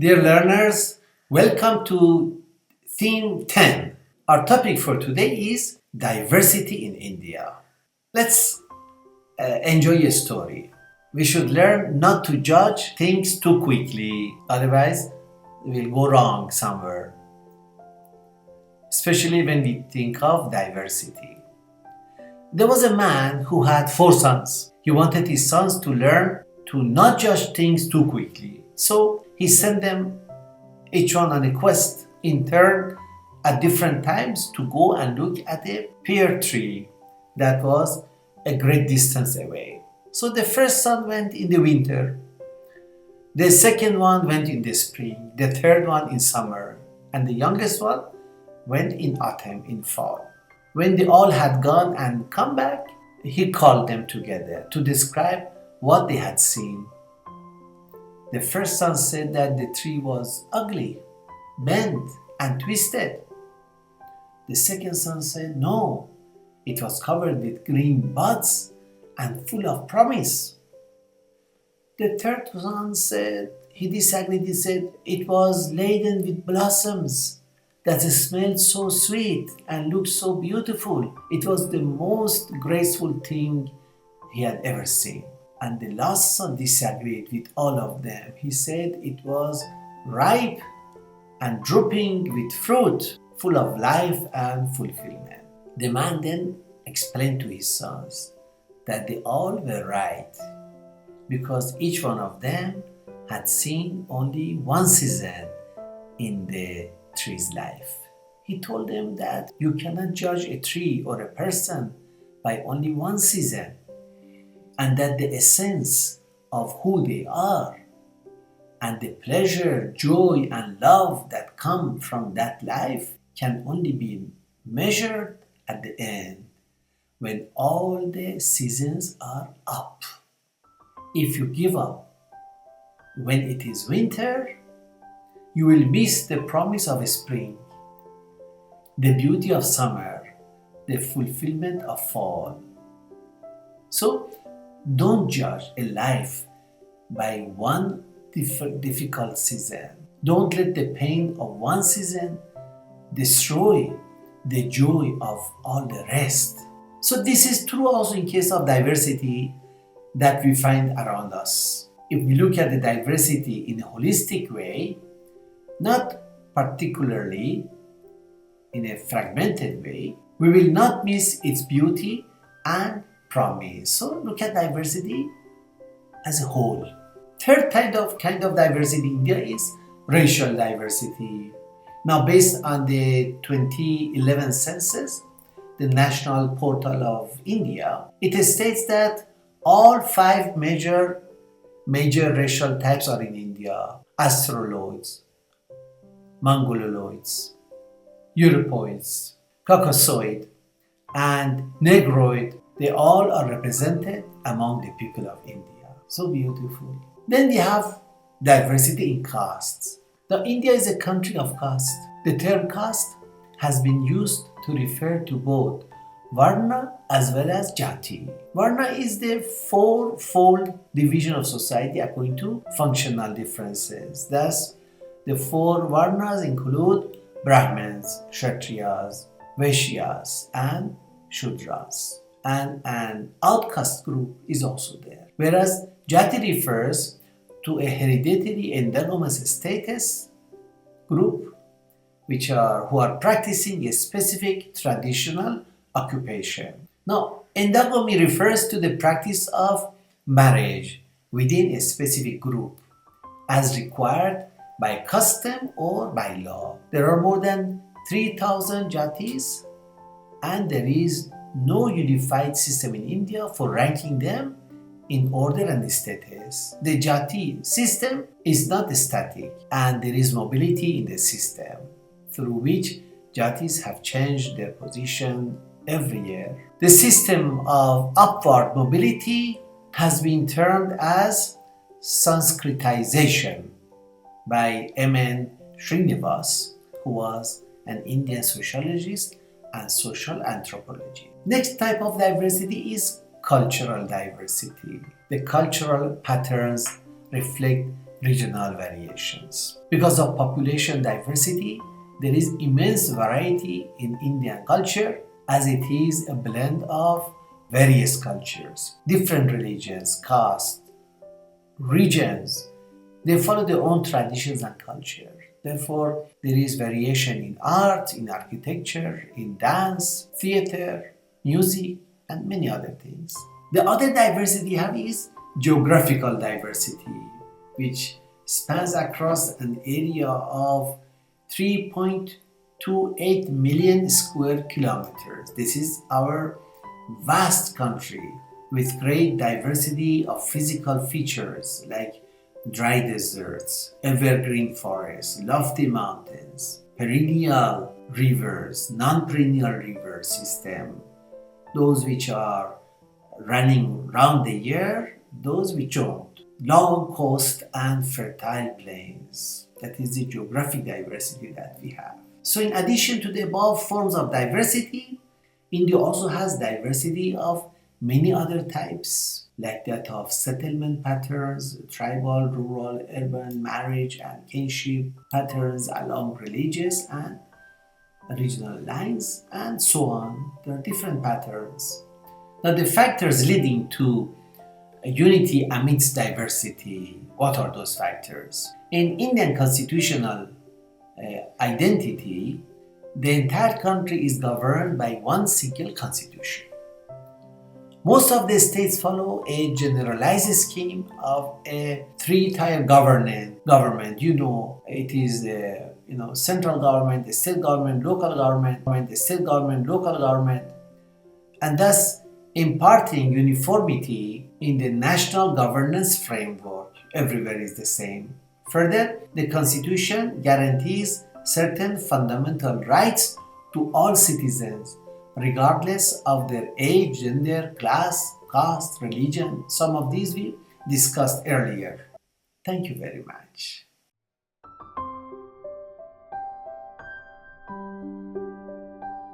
Dear learners, welcome to theme 10. Our topic for today is diversity in India. Let's enjoy a story. We should learn not to judge things too quickly, otherwise we'll go wrong somewhere. Especially when we think of diversity. There was a man who had 4 sons. He wanted his sons to learn to not judge things too quickly. So he sent them each one on a quest in turn at different times to go and look at a pear tree that was a great distance away. So the first son went in the winter, the second one went in the spring, the third one in summer, and the youngest one went in autumn, in fall. When they all had gone and come back, he called them together to describe what they had seen. The first son said that the tree was ugly, bent and twisted. The second son said, no, it was covered with green buds and full of promise. The third son said, he disagreed, he said, it was laden with blossoms that smelled so sweet and looked so beautiful. It was the most graceful thing he had ever seen. And the last son disagreed with all of them. He said it was ripe and drooping with fruit, full of life and fulfillment. The man then explained to his sons that they all were right because each one of them had seen only one season in the tree's life. He told them that you cannot judge a tree or a person by only one season, and that the essence of who they are and the pleasure, joy, and love that come from that life can only be measured at the end when all the seasons are up. If you give up when it is winter, you will miss the promise of spring, the beauty of summer, the fulfillment of fall. So, don't judge a life by one difficult season. Don't let the pain of one season destroy the joy of all the rest. So this is true also in case of diversity that we find around us. If we look at the diversity in a holistic way, not particularly in a fragmented way, we will not miss its beauty and promise. So look at diversity as a whole. Third kind of diversity in India is racial diversity. Now, based on the 2011 census, the National Portal of India, it states that all 5 major racial types are in India: Australoids, Mongoloids, Europoids, Caucasoid, and Negroid. They all are represented among the people of India. So beautiful. Then we have diversity in castes. Now, India is a country of castes. The term caste has been used to refer to both Varna as well as Jati. Varna is the 4-fold division of society according to functional differences. Thus, the 4 Varnas include Brahmins, Kshatriyas, Vaishyas, and Shudras. And an outcast group is also there. Whereas Jati refers to a hereditary endogamous status group who are practicing a specific traditional occupation. Now, endogamy refers to the practice of marriage within a specific group as required by custom or by law. There are more than 3,000 Jatis, and there is no unified system in India for ranking them in order and status. The Jati system is not static, and there is mobility in the system through which Jatis have changed their position every year. The system of upward mobility has been termed as Sanskritization by M.N. Srinivas, who was an Indian sociologist and social anthropologist. Next type of diversity is cultural diversity. The cultural patterns reflect regional variations. Because of population diversity, there is immense variety in Indian culture, as it is a blend of various cultures, different religions, castes, regions. They follow their own traditions and culture. Therefore, there is variation in art, in architecture, in dance, theater, music, and many other things. The other diversity we have is geographical diversity, which spans across an area of 3.28 million square kilometers. This is our vast country with great diversity of physical features like dry deserts, evergreen forests, lofty mountains, perennial rivers, non-perennial river system, those which are running round the year, those which don't, long coast and fertile plains. That is the geographic diversity that we have. So in addition to the above forms of diversity, India also has diversity of many other types, like that of settlement patterns, tribal, rural, urban, marriage and kinship patterns along religious and regional lines, and so on. There are different patterns. Now, the factors leading to unity amidst diversity, what are those factors? In Indian constitutional identity, the entire country is governed by one single constitution. Most of the states follow a generalized scheme of a three-tier government. It is central government, the state government, local government, the state government, local government, and thus imparting uniformity in the national governance framework. Everywhere is the same. Further, the constitution guarantees certain fundamental rights to all citizens, regardless of their age, gender, class, caste, religion. Some of these we discussed earlier. Thank you very much.